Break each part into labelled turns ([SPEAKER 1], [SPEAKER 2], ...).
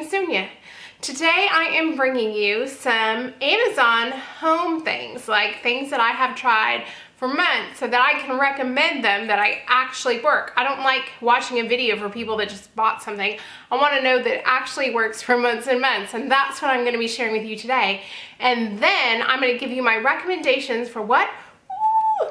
[SPEAKER 1] seen Sonia. Today I am bringing you some Amazon home things, like things that I have tried for months so that I can recommend them that I actually work. I don't like watching a video for people that just bought something. I want to know that it actually works for months and months, and that's what I'm going to be sharing with you today. And then I'm going to give you my recommendations for what? Woo!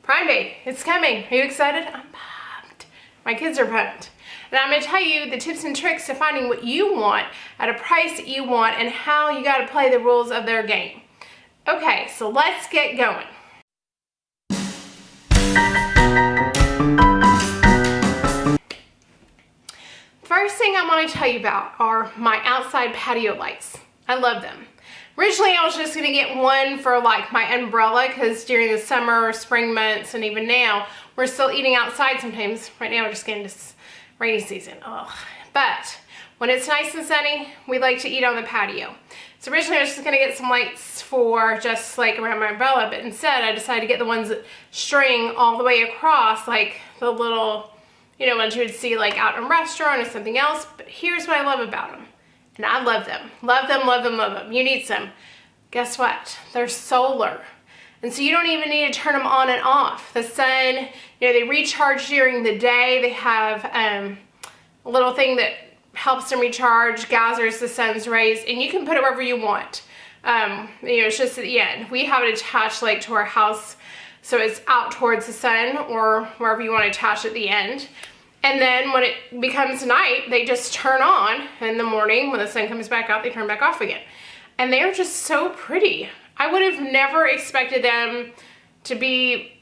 [SPEAKER 1] Prime Day, it's coming. Are you excited? I'm pumped. My kids are pumped. And I'm going to tell you the tips and tricks to finding what you want at a price that you want and how you got to play the rules of their game. Okay, so let's get going. First thing I want to tell you about are my outside patio lights. I love them. Originally, I was just going to get one for like my umbrella because during the summer or spring months and even now, we're still eating outside sometimes. Right now, we're just getting this rainy season. Ugh. But when it's nice and sunny, we like to eat on the patio. So originally I was just gonna get some lights for just like around my umbrella, but instead I decided to get the ones that string all the way across, like the little, you know, ones you would see like out in a restaurant or something else. But here's what I love about them. And I love them. Love them, love them, love them. You need some. Guess what? They're solar. And so you don't even need to turn them on and off. The sun, you know, they recharge during the day. They have a little thing that helps them recharge, gathers the sun's rays, and you can put it wherever you want. You know, it's just at the end. We have it attached like to our house, so it's out towards the sun or wherever you want to attach at the end. And then when it becomes night, they just turn on. In the morning, when the sun comes back out, they turn back off again. And they're just so pretty. I would have never expected them to be,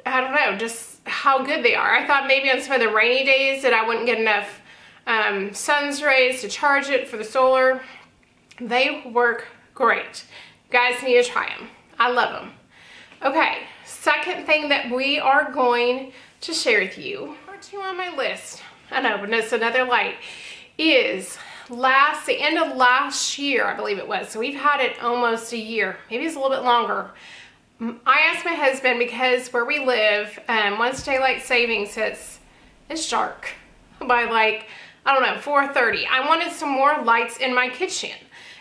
[SPEAKER 1] I don't know, just how good they are. I thought maybe on some of the rainy days that I wouldn't get enough sun's rays to charge it for the solar. They work great. You guys need to try them. I love them. Okay, second thing that we are going to share with you, number 2 on my list, I know, but it's another light, is the end of last year, I believe it was. So we've had it almost a year, maybe it's a little bit longer. I asked my husband because where we live, once daylight savings hits, it's dark by like, I don't know, 4:30. I wanted some more lights in my kitchen.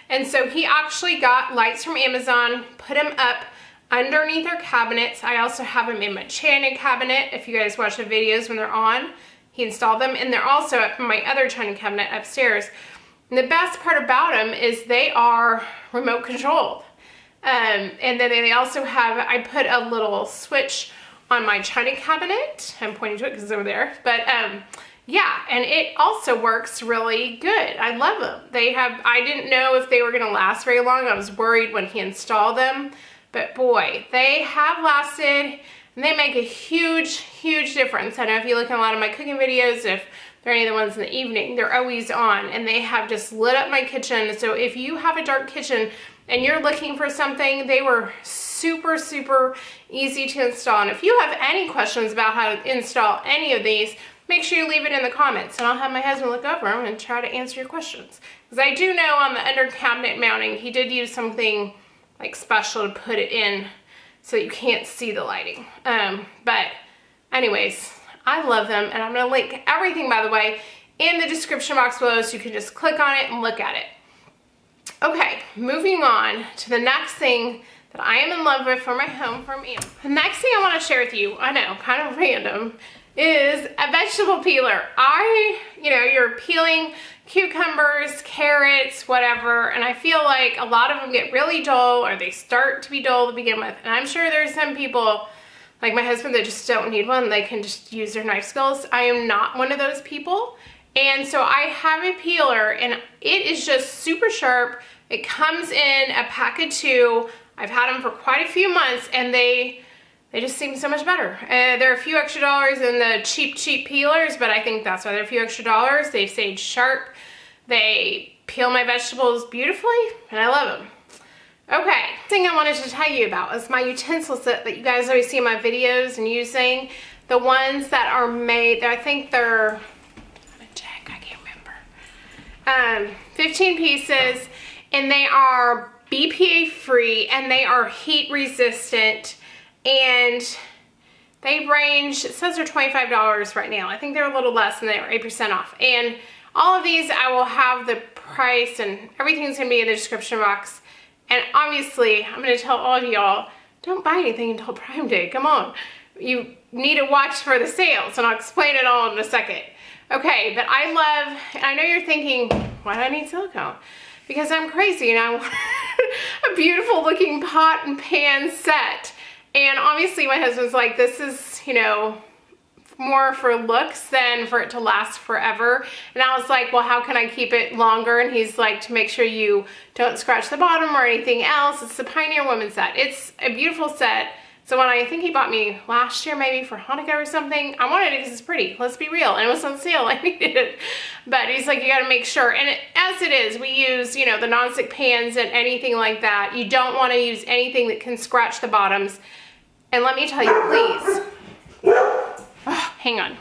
[SPEAKER 1] And so he actually got lights from Amazon, put them up underneath our cabinets. I also have them in my china cabinet. If you guys watch the videos when they're on, he installed them. And they're also up in my other china cabinet upstairs. And the best part about them is they are remote controlled. And then they also have, I put a little switch on my china cabinet. I'm pointing to it because it's over there. But yeah, and it also works really good. I love them. I didn't know if they were gonna last very long. I was worried when he installed them. But boy, they have lasted and they make a huge, huge difference. I know if you look at a lot of my cooking videos, if they're any of the ones in the evening, they're always on and they have just lit up my kitchen. So if you have a dark kitchen and you're looking for something, they were super, super easy to install. And if you have any questions about how to install any of these, make sure you leave it in the comments and I'll have my husband look over them and try to answer your questions. Because I do know on the under cabinet mounting, he did use something like special to put it in so you can't see the lighting. But anyways, I love them, and I'm gonna link everything, by the way, in the description box below so you can just click on it and look at it. Okay, moving on to the next thing that I am in love with for my home from Amazon. The next thing I wanna share with you, I know, kind of random, is a vegetable peeler. You know, you're peeling cucumbers, carrots, whatever, and I feel like a lot of them get really dull or they start to be dull to begin with. And I'm sure there's some people, like my husband, that just don't need one. They can just use their knife skills. I am not one of those people. And so I have a peeler and it is just super sharp. It comes in a pack of 2. I've had them for quite a few months and they just seem so much better. There are a few extra dollars in the cheap peelers, but I think that's why they're a few extra dollars. They stay sharp. They peel my vegetables beautifully, and I love them. Okay, thing I wanted to tell you about is my utensil set that you guys always see in my videos and using. The ones that are made, I think they're, I'm gonna check, I can't remember. 15 pieces, and they are BPA free, and they are heat resistant. And they range, it says they're $25 right now. I think they're a little less and they are 8% off. And All of these, I will have the price and everything's gonna be in the description box. And obviously, I'm gonna tell all of y'all, don't buy anything until Prime Day, come on. You need to watch for the sales, and I'll explain it all in a second. Okay, but I love, and I know you're thinking, why do I need silicone? Because I'm crazy and I want a beautiful looking pot and pan set. And obviously my husband's like, this is, you know, more for looks than for it to last forever. And I was like, well, how can I keep it longer? And he's like, to make sure you don't scratch the bottom or anything else. It's the Pioneer Woman set. It's a beautiful set. So when I think he bought me last year, maybe for Hanukkah or something, I wanted it because it's pretty. Let's be real. And it was on sale. I needed it. But he's like, you got to make sure. And as it is, we use, you know, the nonstick pans and anything like that. You don't want to use anything that can scratch the bottoms. And let me tell you, please. Oh, hang on.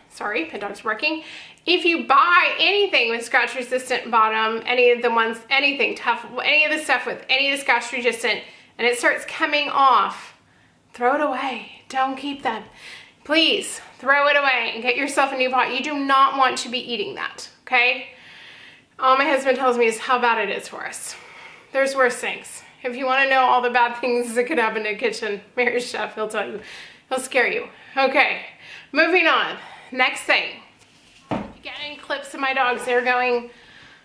[SPEAKER 1] Sorry, my dog's barking. If you buy anything with scratch resistant bottom, any of the ones, anything tough, any of the stuff with any of the scratch resistant, and it starts coming off, throw it away. Don't keep them. Please throw it away and get yourself a new pot. You do not want to be eating that, okay? All my husband tells me is how bad it is for us. There's worse things. If you want to know all the bad things that could happen in a kitchen, Mary's chef, he'll tell you. He'll scare you. Okay, moving on. Next thing. Getting clips of my dogs. They're going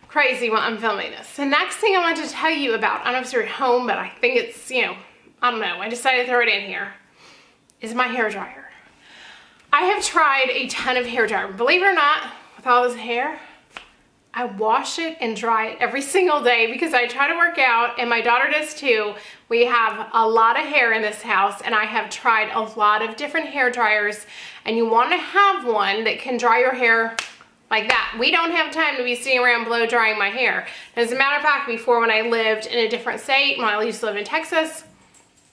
[SPEAKER 1] crazy while I'm filming this. The next thing I want to tell you about, I don't know if you're at home, but I think it's, you know, I don't know, I decided to throw it in here, is my hair dryer. I have tried a ton of hair dryer. Believe it or not, with all this hair, I wash it and dry it every single day because I try to work out, and my daughter does too. We have a lot of hair in this house, and I have tried a lot of different hair dryers, and you want to have one that can dry your hair like that. We don't have time to be sitting around blow drying my hair. As a matter of fact, before when I lived in a different state, when I used to live in Texas,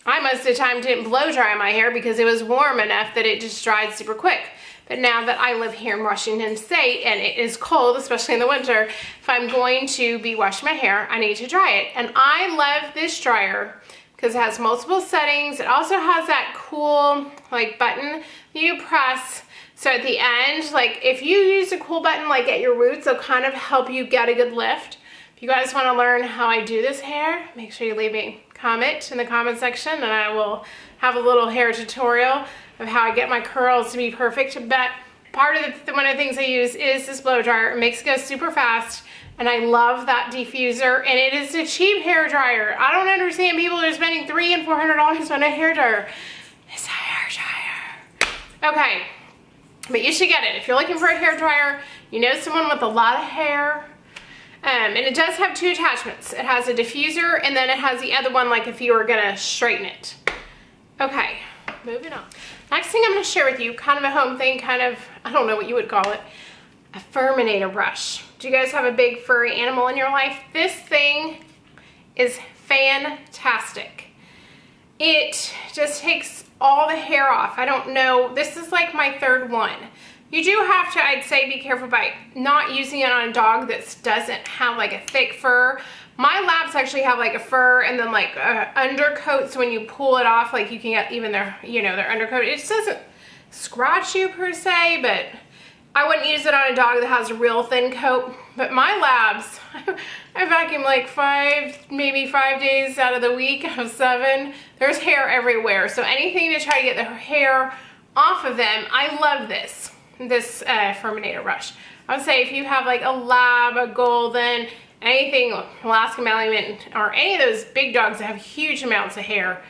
[SPEAKER 1] I most of the time didn't blow dry my hair because it was warm enough that it just dried super quick. But now that I live here in Washington State and it is cold, especially in the winter, if I'm going to be washing my hair, I need to dry it. And I love this dryer because it has multiple settings. It also has that cool like button you press. So at the end, like if you use a cool button like at your roots, it'll kind of help you get a good lift. If you guys want to learn how I do this hair, make sure you leave me a comment in the comment section and I will have a little hair tutorial of how I get my curls to be perfect. But part of one of the things I use is this blow dryer. It makes it go super fast and I love that diffuser, and it is a cheap hair dryer. I don't understand people that are spending $300 and $400 on a hair dryer. It's a hair dryer. Okay, but you should get it. If you're looking for a hair dryer, you know someone with a lot of hair, and it does have two attachments. It has a diffuser and then it has the other one like if you were gonna straighten it. Okay, moving on. Next thing I'm gonna share with you, kind of a home thing, kind of, I don't know what you would call it, a Furminator brush. Do you guys have a big furry animal in your life? This thing is fantastic. It just takes all the hair off. I don't know, this is like my third one. You do have to, I'd say, be careful by not using it on a dog that doesn't have like a thick fur. My labs actually have like a fur and then like undercoat, so when you pull it off, like you can get even their, you know, their undercoat. It just doesn't scratch you per se, but I wouldn't use it on a dog that has a real thin coat. But my labs, I vacuum like maybe 5 days out of the week of 7. There's hair everywhere, so anything to try to get the hair off of them, I love this Furminator brush. I would say if you have like a lab, a golden, anything, Alaska Malamute, or any of those big dogs that have huge amounts of hair,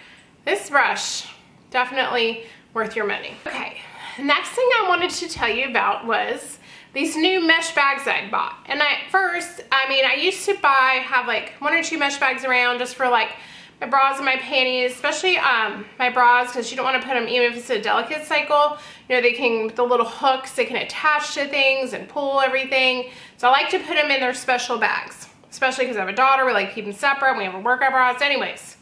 [SPEAKER 1] this brush, definitely worth your money. Okay, next thing I wanted to tell you about was these new mesh bags I bought. And at first, I mean, I used to have like 1 or 2 mesh bags around just for like my bras and my panties, especially my bras, because you don't want to put them, even if it's a delicate cycle, you know, they can, the little hooks, they can attach to things and pull everything. So I like to put them in their special bags, especially because I have a daughter, we like to keep them separate, we have a workout bras. Anyways,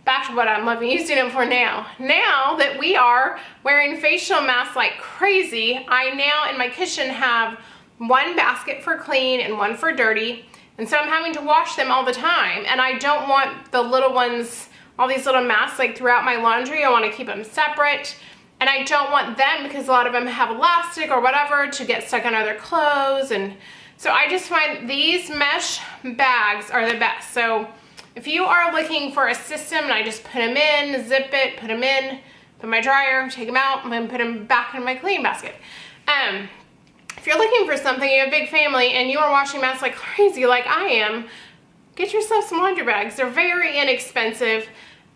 [SPEAKER 1] back to what I'm loving using them for now. Now that we are wearing facial masks like crazy, I now in my kitchen have one basket for clean and one for dirty. And so I'm having to wash them all the time, and I don't want the little ones, all these little masks like throughout my laundry. I want to keep them separate, and I don't want them, because a lot of them have elastic or whatever, to get stuck on other clothes. And So I just find these mesh bags are the best. So if you are looking for a system, and I just put them in, zip it, put them in, put my dryer, take them out, and then put them back in my cleaning basket. If you're looking for something, you have a big family, and you are washing mess like crazy like I am, get yourself some laundry bags. They're very inexpensive.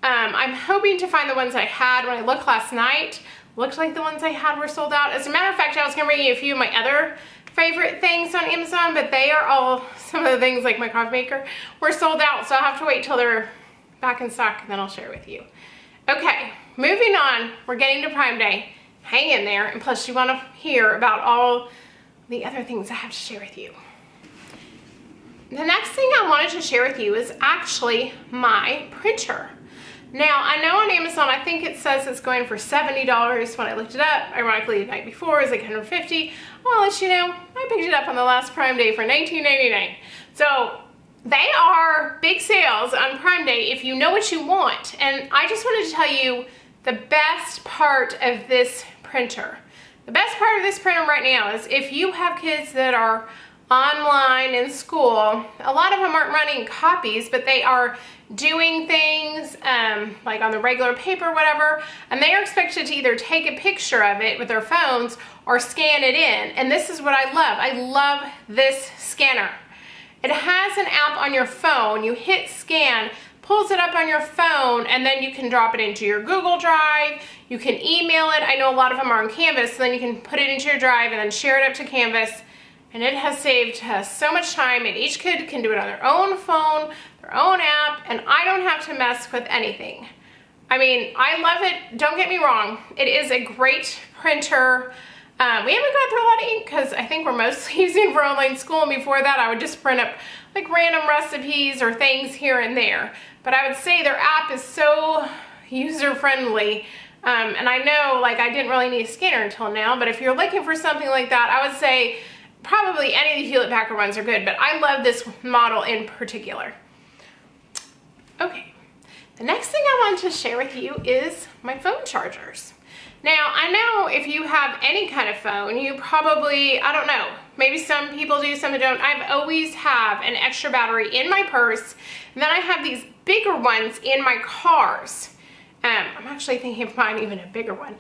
[SPEAKER 1] I'm hoping to find the ones I had when I looked last night. Looked like the ones I had were sold out. As a matter of fact, I was gonna bring you a few of my other favorite things on Amazon, but they are all, some of the things like my coffee maker were sold out, so I'll have to wait till they're back in stock and then I'll share with you. Okay, moving on, we're getting to Prime Day. Hang in there, and plus you wanna hear about all the other things I have to share with you. The next thing I wanted to share with you is actually my printer. Now, I know on Amazon, I think it says it's going for $70 when I looked it up. Ironically, the night before it was like $150. Well, I'll let you know, I picked it up on the last Prime Day for $19.99. So they are big sales on Prime Day if you know what you want. And I just wanted to tell you the best part of this printer. The best part of this printer right now is if you have kids that are online in school, a lot of them aren't running copies, but they are doing things like on the regular paper or whatever, and they are expected to either take a picture of it with their phones or scan it in. And this is what I love. I love this scanner. It has an app on your phone. You hit scan, pulls it up on your phone, and then you can drop it into your Google Drive. You can email it. I know a lot of them are on Canvas, so then you can put it into your Drive and then share it up to Canvas. And it has saved so much time, and each kid can do it on their own phone, their own app, and I don't have to mess with anything. I mean, I love it. Don't get me wrong. It is a great printer. We haven't gone through a lot of ink because I think we're mostly using for online school, and before that I would just print up like random recipes or things here and there. But I would say their app is so user-friendly. And I know, like, I didn't really need a scanner until now, but if you're looking for something like that, I would say probably any of the Hewlett-Packard ones are good, but I love this model in particular. Okay, the next thing I wanted to share with you is my phone chargers. Now, I know if you have any kind of phone, you probably, I don't know, maybe some people do, some don't. I've always have an extra battery in my purse, and then I have these bigger ones in my cars. I'm actually thinking of buying even a bigger one.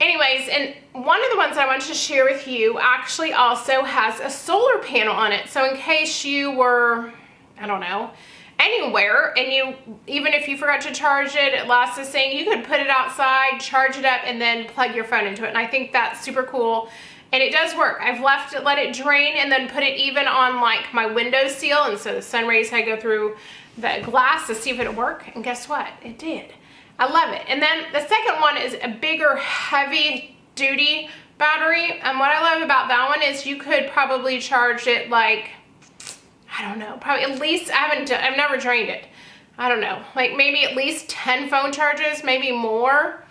[SPEAKER 1] Anyways, and one of the ones I wanted to share with you actually also has a solar panel on it. So in case you were, I don't know, anywhere, and you, even if you forgot to charge it, it lasts this thing, you could put it outside, charge it up, and then plug your phone into it. And I think that's super cool. And it does work. I've left it, let it drain, and then put it even on like my window seal. And so the sun rays had to go through the glass to see if it would work. And guess what? It did. I love it. And then the second one is a bigger, heavy duty battery. And what I love about that one is you could probably charge it like, I don't know, probably at least, I've never drained it. I don't know, like maybe at least 10 phone charges, maybe more.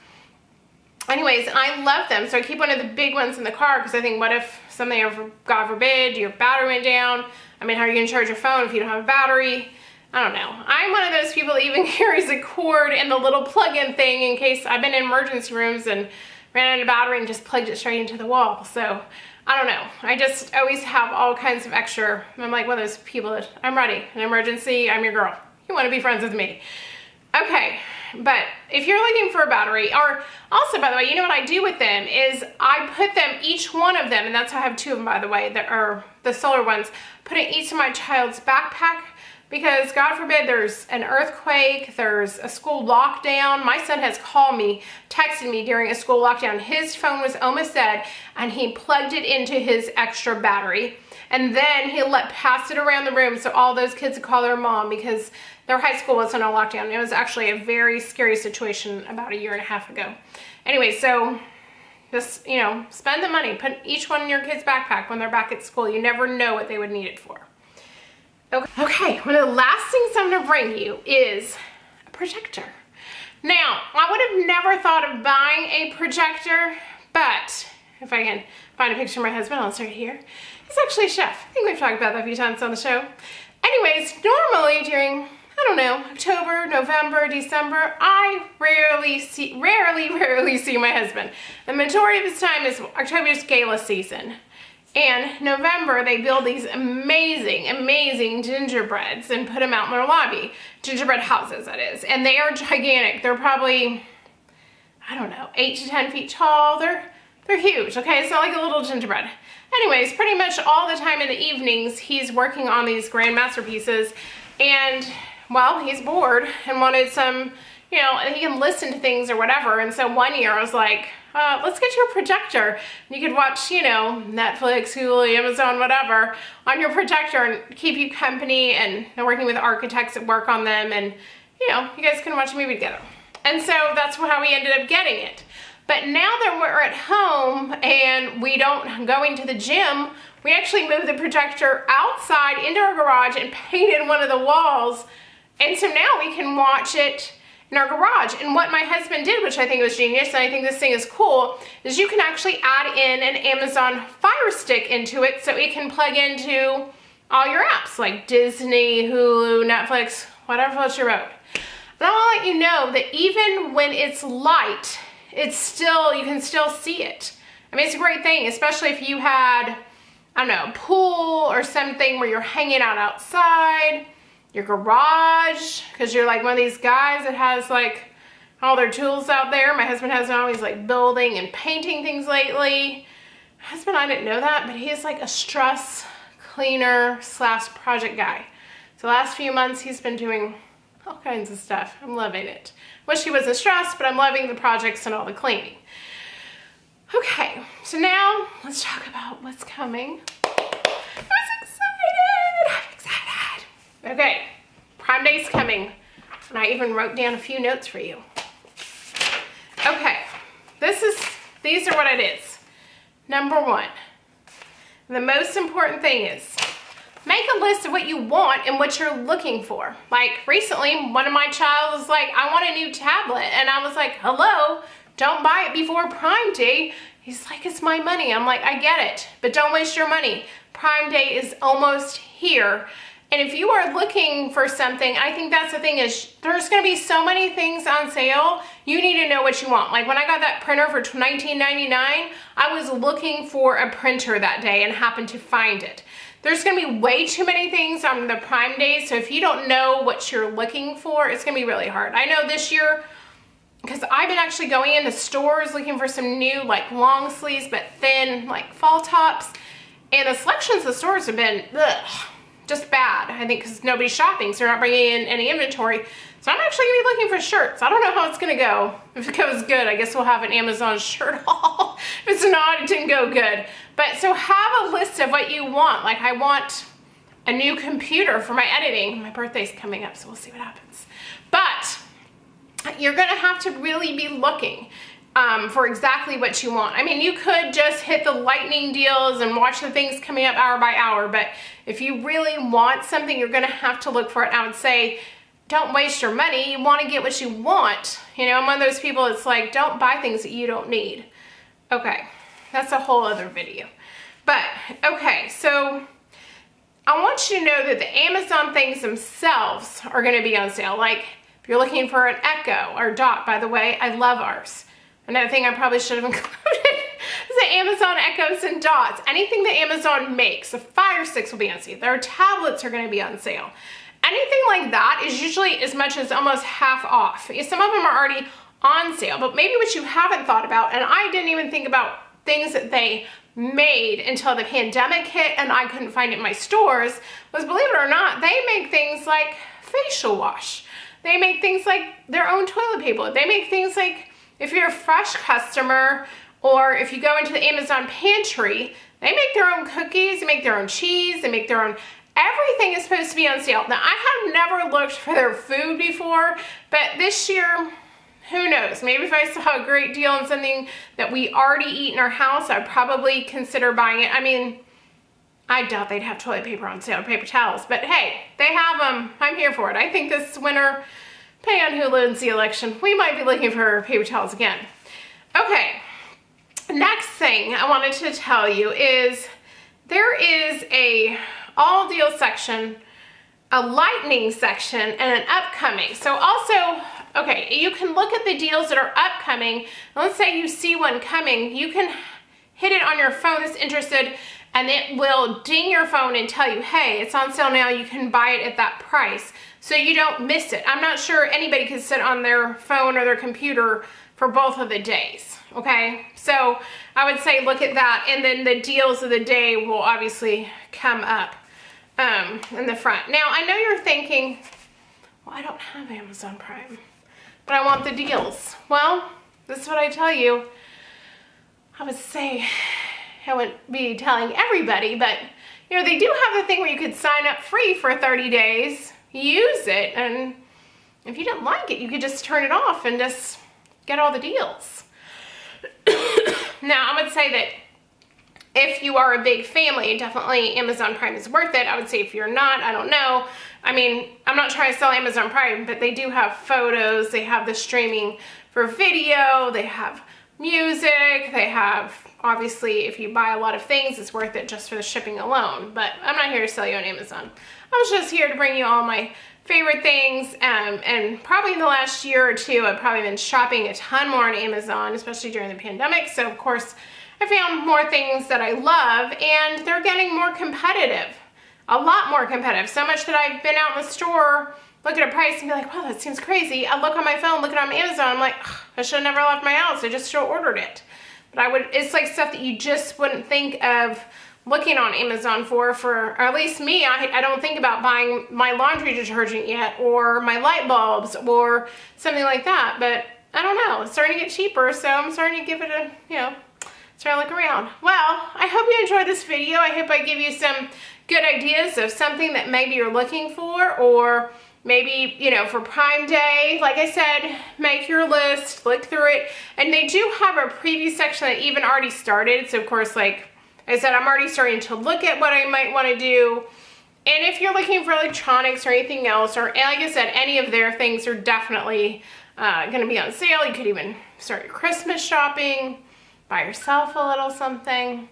[SPEAKER 1] Anyways, I love them. So I keep one of the big ones in the car because I think, what if something ever, God forbid, your battery went down? I mean, how are you gonna charge your phone if you don't have a battery? I don't know. I'm one of those people that even carries a cord and the little plug-in thing in case I've been in emergency rooms and ran out of battery and just plugged it straight into the wall. So I don't know. I just always have all kinds of extra. I'm like one of those people that I'm ready. An emergency, I'm your girl. You want to be friends with me. Okay, but if you're looking for a battery, or also, by the way, you know what I do with them is I put them, each one of them, and that's how I have two of them, by the way, that are the solar ones, put in each of my child's backpack. Because God forbid there's an earthquake, there's a school lockdown. My son has called me, texted me during a school lockdown. His phone was almost dead and he plugged it into his extra battery. And then he passed it around the room so all those kids would call their mom because their high school wasn't on lockdown. It was actually a very scary situation about 1.5 years ago. Anyway, so just, you know, spend the money. Put each one in your kid's backpack when they're back at school. You never know what they would need it for. Okay, one of the last things I'm gonna bring you is a projector. Now, I would have never thought of buying a projector, but if I can find a picture of my husband, I'll insert it here. He's actually a chef. I think we've talked about that a few times on the show. Anyways, normally during, I don't know, October, November, December, I rarely see my husband. The majority of his time is October's gala season. And November, they build these amazing, amazing gingerbreads and put them out in their lobby. Gingerbread houses, that is. And they are gigantic. They're probably, I don't know, 8 to 10 feet tall. They're huge, okay? It's not like a little gingerbread. Anyways, pretty much all the time in the evenings, he's working on these grand masterpieces. And, well, he's bored and wanted some, you know, he can listen to things or whatever. And so one year I was like, let's get you a projector. You could watch, you know, Netflix, Hulu, Amazon, whatever, on your projector and keep you company, and working with architects that work on them, and, you know, you guys can watch a movie together. And so that's how we ended up getting it. But now that we're at home and we don't go into the gym, we actually moved the projector outside into our garage and painted one of the walls. And so now we can watch it in our garage. And what my husband did, which I think was genius, and I think this thing is cool, is you can actually add in an Amazon Fire Stick into it, so it can plug into all your apps like Disney, Hulu, Netflix, whatever floats your boat. And I want to let you know that even when it's light, it's still, you can still see it. I mean, it's a great thing, especially if you had, I don't know, a pool or something where you're hanging out outside, your garage, because you're like one of these guys that has like all their tools out there. My husband has always like building and painting things lately. My husband, I didn't know that, but he is like a stress cleaner / project guy. So the last few months he's been doing all kinds of stuff. I'm loving it. Wish he wasn't stressed, but I'm loving the projects and all the cleaning. Okay, so now let's talk about what's coming. Okay, Prime Day's coming, and I even wrote down a few notes for you. Okay, these are what it is. Number one, the most important thing is make a list of what you want and what you're looking for. Like recently, one of my child was like, I want a new tablet, and I was like, hello, don't buy it before Prime Day. He's like, it's my money. I'm like, I get it, but don't waste your money. Prime Day is almost here. And if you are looking for something, I think that's the thing, is there's gonna be so many things on sale, you need to know what you want. Like when I got that printer for $19.99, I was looking for a printer that day and happened to find it. There's gonna be way too many things on the Prime Day, so if you don't know what you're looking for, it's gonna be really hard. I know this year, because I've been actually going into stores looking for some new like long sleeves but thin like fall tops, and the selections of the stores have been just bad, I think, because nobody's shopping, so they're not bringing in any inventory. So I'm actually gonna be looking for shirts. I don't know how it's gonna go. If it goes good, I guess we'll have an Amazon shirt haul. If it's not, it didn't go good. But so have a list of what you want. Like I want a new computer for my editing. My birthday's coming up, so we'll see what happens. But you're gonna have to really be looking for exactly what you want. I mean, you could just hit the lightning deals and watch the things coming up hour by hour, but if you really want something, you're gonna have to look for it. I would say, don't waste your money. You wanna get what you want. You know, I'm one of those people that's like, don't buy things that you don't need. Okay, that's a whole other video. But, okay, so I want you to know that the Amazon things themselves are gonna be on sale. Like, if you're looking for an Echo or Dot, by the way, I love ours. Another thing I probably should have included is the Amazon Echoes and Dots. Anything that Amazon makes, the Fire Sticks will be on sale. Their tablets are gonna be on sale. Anything like that is usually as much as almost half off. Some of them are already on sale, but maybe what you haven't thought about, and I didn't even think about things that they made until the pandemic hit and I couldn't find it in my stores, was, believe it or not, they make things like facial wash. They make things like their own toilet paper. They make things like, if you're a fresh customer, or if you go into the Amazon pantry, they make their own cookies, they make their own cheese, they make their own, everything is supposed to be on sale. Now, I have never looked for their food before, but this year, who knows? Maybe if I saw a great deal on something that we already eat in our house, I'd probably consider buying it. I mean, I doubt they'd have toilet paper on sale or paper towels, but hey, they have them. I'm here for it. I think this winter, depending on who wins the election, we might be looking for paper towels again. Okay, next thing I wanted to tell you is there is a all deal section, a lightning section, and an upcoming. So also, okay, you can look at the deals that are upcoming. Let's say you see one coming, you can hit it on your phone that's interested and it will ding your phone and tell you, hey, it's on sale now, you can buy it at that price, so you don't miss it. I'm not sure anybody can sit on their phone or their computer for both of the days, okay? So I would say look at that, and then the deals of the day will obviously come up in the front. Now, I know you're thinking, well, I don't have Amazon Prime, but I want the deals. Well, this is what I tell you. I would say, I wouldn't be telling everybody, but you know, they do have the thing where you could sign up free for 30 days, use it, and if you didn't like it, you could just turn it off and just get all the deals. Now, I would say that if you are a big family, definitely Amazon Prime is worth it. I would say if you're not, I don't know. I mean, I'm not trying to sell Amazon Prime, but they do have photos, they have the streaming for video, they have music, they have, obviously, if you buy a lot of things, it's worth it just for the shipping alone. But I'm not here to sell you on Amazon. I was just here to bring you all my favorite things, and probably in the last year or two, I've probably been shopping a ton more on Amazon, especially during the pandemic. So of course, I found more things that I love, and they're getting more competitive, a lot more competitive. So much that I've been out in the store, look at a price and be like, wow, that seems crazy. I look on my phone, look at it on Amazon, I'm like, I should have never left my house. I just should have ordered it. But it's like stuff that you just wouldn't think of looking on Amazon for, or at least me, I don't think about buying my laundry detergent yet, or my light bulbs, or something like that. But I don't know, it's starting to get cheaper, so I'm starting to give it a, you know, start to look around. Well, I hope you enjoyed this video. I hope I give you some good ideas of something that maybe you're looking for, or maybe, you know, for Prime Day. Like I said, make your list, look through it. And they do have a preview section that even already started. So of course, like I said, I'm already starting to look at what I might want to do. And if you're looking for electronics or anything else, or like I said, any of their things are definitely going to be on sale. You could even start your Christmas shopping, buy yourself a little something.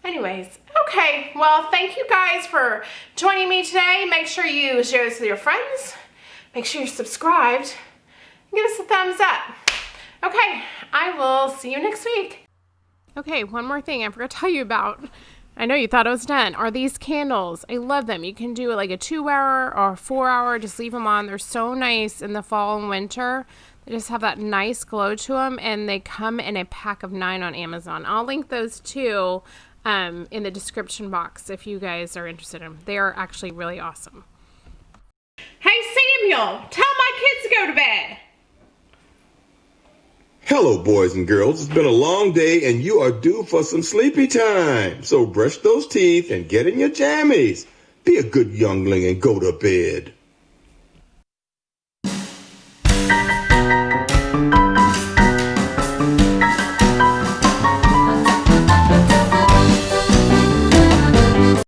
[SPEAKER 1] Anyways, okay, well, thank you guys for joining me today. Make sure you share this with your friends. Make sure you're subscribed. Give us a thumbs up. Okay, I will see you next week. Okay, one more thing I forgot to tell you about. I know you thought I was done. Are these candles? I love them. You can do like a 2-hour or 4-hour. Just leave them on. They're so nice in the fall and winter. They just have that nice glow to them, and they come in a pack of 9 on Amazon. I'll link those too in the description box if you guys are interested in them. They are actually really awesome. Hey Samuel, tell my kids to go to bed.
[SPEAKER 2] Hello, boys and girls. It's been a long day, and you are due for some sleepy time. So brush those teeth and get in your jammies. Be a good youngling and go to bed.